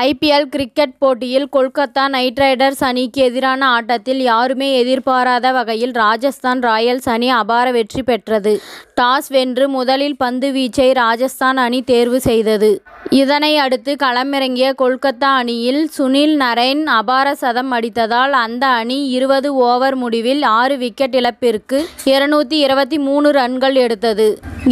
IPL cricket போட்டியில் Kolkata night Riders அணிக்கு எதிரான ஆட்டத்தில் யாருமே எதிர்பாராத வகையில் ராஜஸ்தான் ராயல்ஸ் அணி அபார வெற்றி பெற்றது. டாஸ் வென்று முதலில் பந்து வீச்சை ராஜஸ்தான் அணி தேர்வு செய்தது. இதனை அடுத்து களமிறங்கிய கொல்கத்தா அணியில் சுனில் நரைன் அபார சதம் அடித்ததால் அந்த அணி 20 ஓவர் முடிவில் 6 விக்கெட் இழப்பிற்கு 223 ரன்கள் எடுத்தது.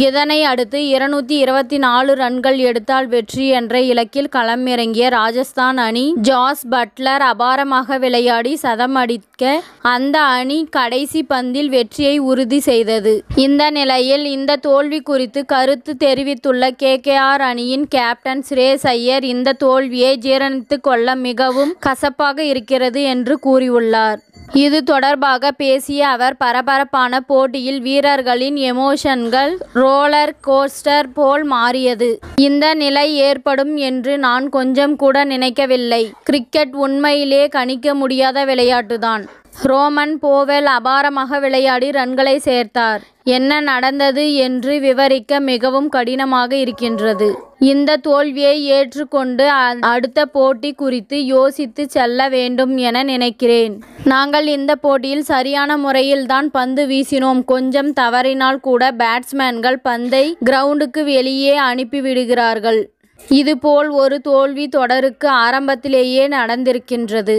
இதனை அடுத்து 224 ரன்கள் எடுத்தால் வெற்றி என்ற இலக்கில் களமிறங்கிய ராஜஸ்தான் அணி ஜாஸ் பட்லர் அபாரமாக விளையாடி சதம் அடிக்க அந்த அணி கடைசி பந்தில் வெற்றியை உறுதி செய்தது. இந்த நிலையில் இந்த தோல்வி குறித்து கருத்து தெரிவித்துள்ள KKR அணியின் கேப்டன் ஸ்ரேயஸ் ஐயர் இந்த தோல்வியை ஜீரணித்துக் கொள்ள மிகவும் கசப்பாக இருக்கிறது என்று கூறியுள்ளார். இது தொடர்பாக பேசிய அவர், பரபரப்பான போட்டியில் வீரர்களின் எமோஷன்கள் ரோலர் கோஸ்டர் போல் மாறியது. இந்த நிலை ஏற்படும் என்று நான் கொஞ்சம் கூட நினைக்கவில்லை. கிரிக்கெட் உண்மையிலே கணிக்க முடியாத விளையாட்டுதான். ரோமன் போவெல் அபாரமாக விளையாடி ரன்களை சேர்த்தார். என்ன நடந்தது என்று விவரிக்க மிகவும் கடினமாக இருக்கின்றது. இந்த தோல்வியை ஏற்றுக்கொண்டு அடுத்த போட்டி குறித்து யோசித்து செல்ல வேண்டும் என நினைக்கிறேன். நாங்கள் இந்த போட்டியில் சரியான முறையில்தான் பந்து வீசினோம். கொஞ்சம் தவறினால் கூட பேட்ஸ்மேன்கள் பந்தை கிரவுண்டுக்கு வெளியே அனுப்பிவிடுகிறார்கள். இதுபோல் ஒரு தோல்வி தொடருக்கு ஆரம்பத்திலேயே நடந்திருக்கின்றது.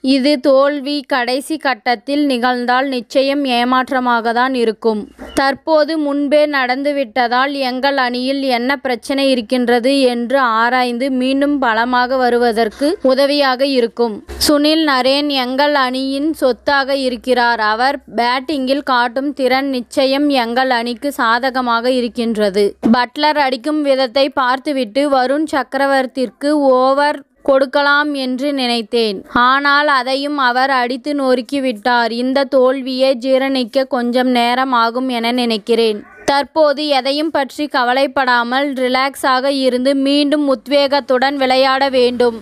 இது தோல்வி கடைசி கட்டத்தில் நிகழ்ந்தால் நிச்சயம் ஏமாற்றமாக தான் இருக்கும். தற்போது முன்பே நடந்துவிட்டதால் எங்கள் அணியில் என்ன பிரச்சனை இருக்கின்றது என்று ஆராய்ந்து மீண்டும் பலமாக வருவதற்கு உதவியாக இருக்கும். சுனில் நரேன் எங்கள் அணியின் சொத்தாக இருக்கிறார். அவர் பேட்டிங்கில் காட்டும் திறன் நிச்சயம் எங்கள் அணிக்கு சாதகமாக இருக்கின்றது. பட்லர் அடிக்கும் விதத்தை பார்த்துவிட்டு வருண் சக்கரவர்த்திக்கு ஓவர் கொடுக்கலாம் என்று நினைத்தேன். ஆனால் அதையும் அவர் அடித்து நொறுக்கிவிட்டார். இந்த தோல்வியை ஜீரணிக்க கொஞ்சம் நேரம் ஆகும் என நினைக்கிறேன். தற்போது எதையும் பற்றி கவலைப்படாமல் ரிலாக்ஸாக இருந்து மீண்டும் உத்வேகத்துடன் விளையாட வேண்டும்.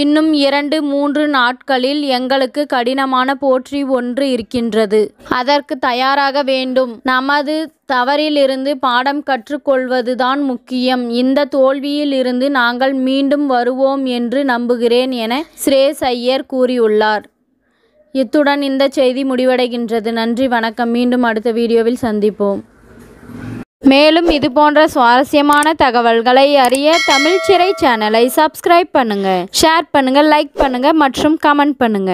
இன்னும் 2-3 நாட்களில் எங்களுக்கு கடினமான போட்டி ஒன்று இருக்கின்றது. அதற்கு தயாராக வேண்டும். நமது தவறிலிருந்து பாடம் கற்றுக்கொள்வதுதான் முக்கியம். இந்த தோல்வியில் இருந்து நாங்கள் மீண்டும் வருவோம் என்று நம்புகிறேன் என ஸ்ரேயஸ் ஐயர் கூறியுள்ளார். இத்துடன் இந்த செய்தி முடிவடைகின்றது. நன்றி, வணக்கம். மீண்டும் அடுத்த வீடியோவில் சந்திப்போம். மேலும் இது போன்ற சுவாரஸ்யமான தகவல்களை அறிய தமிழ் சிறை சேனலை சப்ஸ்கிரைப் பண்ணுங்க, ஷேர் பண்ணுங்க, லைக் பண்ணுங்க மற்றும் கமெண்ட் பண்ணுங்க.